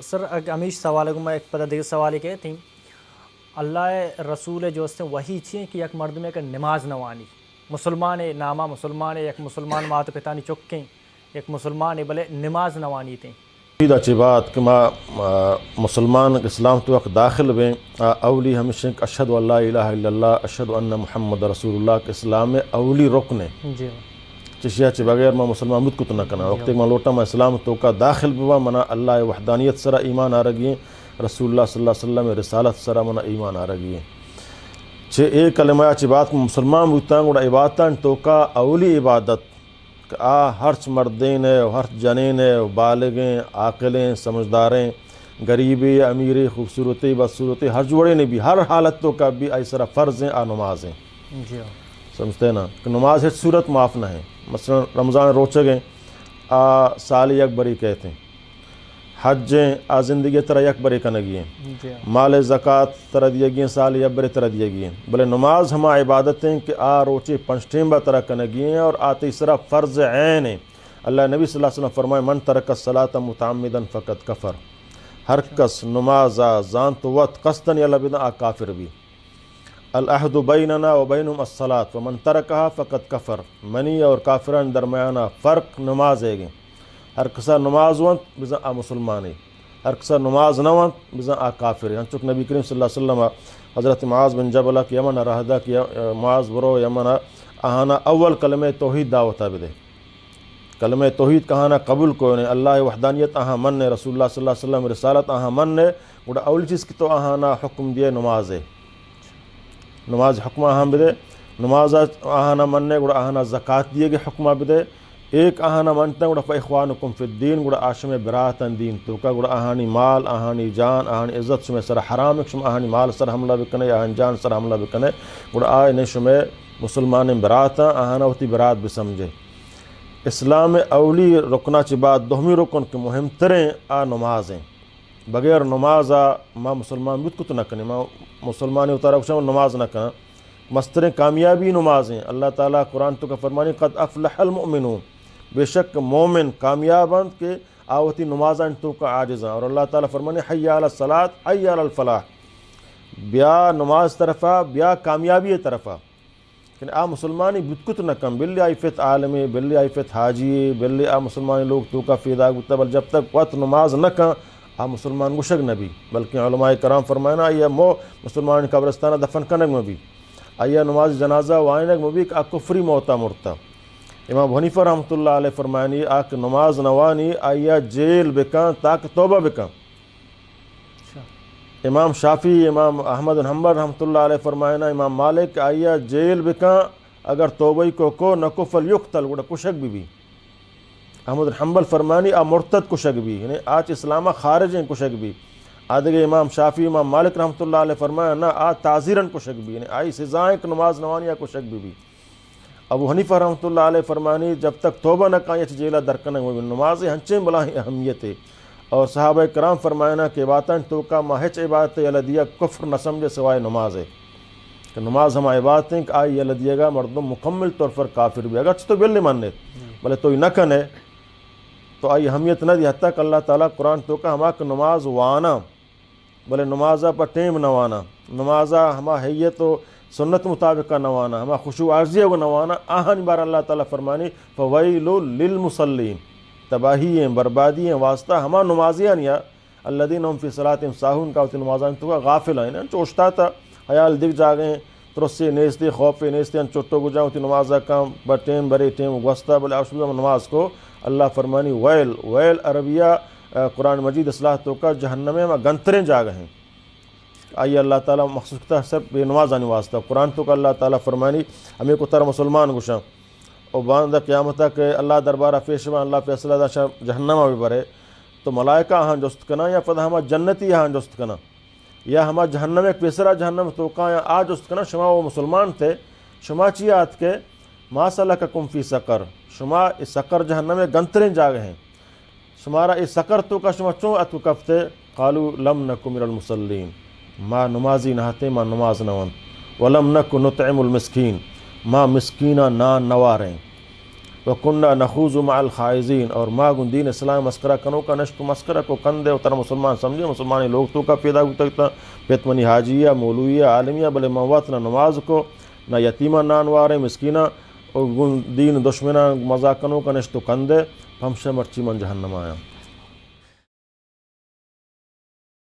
سر ہمیش سوال کو میں ایک پتہ دیگر سوالی کہتے ہیں اللہ رسول جو ہیں وہی چیئیں کہ یک مرد میں کہ نماز نوانی مسلمان نامہ مسلمان یک مسلمان مات پتانی چکیں یک مسلمان بلے نماز نوانی تھیں اچھی بات کہ ما مسلمان اسلام تو وقت داخل بیں اولی ہمیشہ اشہد ان لا الہ الا اللہ اشہد ان محمد رسول اللہ کے اسلام میں اولی رکن ہے جی چشیا چی بغیر ما مسلمان مد کت نہ کنا وقت ما لوٹا ما اسلام تو کا داخل بوا منا اللہ وحدانیت سرا ایمان آرگی رسول اللہ صلی اللہ علیہ وسلم رسالت سرا منا ایمان آرگی چھے ایک کلمہ چی بات مسلمان بودتاں گوڑا عبادتاں تو کا اولی عبادت کہ ہرچ مردین ہے ہرچ جنین ہے بالغیں عاقلیں سمجھداریں غریبی امیری خوبصورتی بدصورتی ہر جوڑے نے بھی ہر حالت تو کا بھی ایسا فرض ہیں نماز ہیں جی سمجھتے ہیں نا کہ نماز ہے صورت معاف نہ ہے مثلا رمضان روچے گئے سال یک بری کہتے ہیں حجیں زندگی طرح یک بری کنگی ہیں مال زکاة طرح دیے گئے سال یک بری طرح دیے گئے بلے نماز ہما عبادتیں کہ روچے پنچٹیمبہ طرح کنگی ہیں اور تیسرا فرض عین ہیں اللہ نبی صلی اللہ علیہ وسلم فرمائے من ترک الصلاۃ متعمدا فقد کفر ہر کس نماز زانت وقت قصدن یا لبدا کافر بھی العہد بیننا و بینہم الصلاۃ ومن ترکہا فقد کفر منی اور کافران درمیانہ فرق نماز ہے گئے ہر کسا نماز ونت بزن مسلمانی ہر کسا نماز نہ ونت بزن کافر ہے چونکہ نبی کریم صلی اللہ علیہ وسلم حضرت معاذ بن جبلہ کی یمن رہدہ کی معاذ برو یمن آہانا اول کلمہ توحید دعوتہ بدے کلمہ توحید کہانا قبول کو نے اللہ وحدانیت آہاں من نے رسول اللہ صلی اللہ علیہ وسلم رسالت آہاں من نے گوڑا اول چیز کی تو آہانا حکم دیے نماز ہے نماز حکمہ آہاں بدے نماز آہانا من نے گوڑا آہانا زکاة دیے گے حکمہ بدے ایک آہانا منتا گوڑا فاخوانکم فی الدین گوڑا آشم براتن دین تو کا گوڑا آہانی مال آہانی جان آہانی عزت شمیں سر حرام ایک شمیں آہانی مال سر حملہ بکنے آہانی جان سر حملہ بکنے گوڑا آئے شمیں مسلمان براتا آہانا ہوتی برات بسمجھے اسلام اولی رکنہ چی بات دوہمی رکن کے مہم تریں نمازیں بغیر نماز ما مسلمان بود کت نہ کنے ما مسلمانی اتارا کشا نماز نہ کنا مستریں کامیابی نمازیں اللہ تعالیٰ قرآن تو کا فرمانی قد افلح المؤمنون بے شک مومن کامیابند کے آوتی نمازاں تو کا عاجزاں اور اللہ تعالیٰ فرمانی حی علی الصلاۃ حی علی الفلاح بیا نماز طرفہ بیا کامیابی طرفہ کہ مسلمانی بدکت نہ کم بلی آئیفت عالمی بلی آئیفت حاجی بلی مسلمانی لوگ تو کا فیدا گتا بل جب تک وقت نماز نہ کن مسلمان گشگ نبی بلکہ علماء کرام فرمائنا یہ مو مسلمان قبرستانہ دفن کنگ میں بھی آیا نماز جنازہ وائنگ میں بھی کہ کفری موتا مرتا امام حنیفہ رحمۃ اللہ علیہ فرمائنی آک نماز نوانی آیا جیل بکن تاک توبہ بکن امام شافی امام احمد بن حنبل رحمۃ اللہ علیہ فرمائنا امام مالک آیا جیل بکن اگر توبہ کو نکو فلیقتل گوڑا کشک بھی احمد بن حنبل فرمانی مرتد کشک بھی یعنی آج اسلامہ خارج ہیں کشک بھی آدھے امام شافی امام مالک رحمۃ اللہ علیہ فرمایا نا تعزیراً کشک بھی یعنی آئی سزائیں کہ نماز نوانی یا کشک بھی ابو حنیفہ رحمۃ اللہ علیہ فرمانی جب تک توبہ نہ کہیں جیلہ درکنگ میں نماز ہنچیں بلاہیں اہمیت ہے اور صحابہ کرام فرمائنا کہ باتاں تو کا ماہچ عبادت یلدیہ کفر نہ سمجھے سوائے نماز ہے کہ نماز ہم عبادتیں کہ آئی یلدیہ گا مردم مکمل طور پر کافر بھی اگر تو بلی ماننے بلے تو نہ کنے تو آئی اہمیت نہ دی حتیٰ کہ اللہ تعالیٰ قرآن تو کا ہما کہ نماز وانا بلے نمازہ پر ٹیم نوانا نمازہ ہما حیت و سنت مطابق کا نوانا ہما خشوع عرضیہ کو نوانا آہن بار اللہ تعالیٰ فرمانی فویل للمصلین تباہی ہیں بربادی ہیں واسطہ ہما نمازیاں یا الذین هم فی صلاتہم ساہون کا ہوتی نمازاں تو کا غافل ہیں چوشتا تھا حیال دکھ جاگیں ترسی نیستی خوف نیستی چوٹو گجاں ہوتی نمازہ کام بٹیم بری ٹیم گوستا بلے آشوزہ نماز کو اللہ فرمانی ویل ویل عربیہ قرآن مجید اصلاح تو کا جہنم میں گنتریں جاگ ہیں آئیے اللہ تعالیٰ مخصوص کتا سب بے نمازانی واسطہ قرآن تو کا اللہ تعالیٰ فرمانی ہمیں کو تر مسلمان گشاں اور باندہ قیامتہ کہ اللہ دربارہ فیشوان اللہ فیصلہ دا جہنمہ بھی برے تو ملائکہ ہاں جست کنا یا پدہ ہما جنتی ہاں جست کنا یا ہما جہنم ایک پیسرہ جہنم توقع یا آ جست کنا شما وہ مسلمان تھے شما چیات کے ما سلککم فی سقر شما اس سقر جہنم میں گنتریں جاگ ہیں شمارا اس سقر تو کا شما چون اتو کفتے قالو لم نکو من المصلین ما نمازی نہتے ما نماز نوان ولم نکو نطعم المسکین ما مسکینہ نان نواریں وکنہ نخوض مع الخائزین، اور ما گن دین اسلام مسکرہ کنو کا نشت مسکرہ کو کندے و ترہ مسلمان سمجھے مسلمانی لوگ تو کا پیدا ہوتا پیتمنی حاجیہ مولویہ عالمیہ بلے موت نہ نماز کو نہ یتیمہ نانوارے مسکینہ اور گن دین دشمنہ مذاکنوں کا نشت کندے ہمشہ مرچی من جہنم آیا.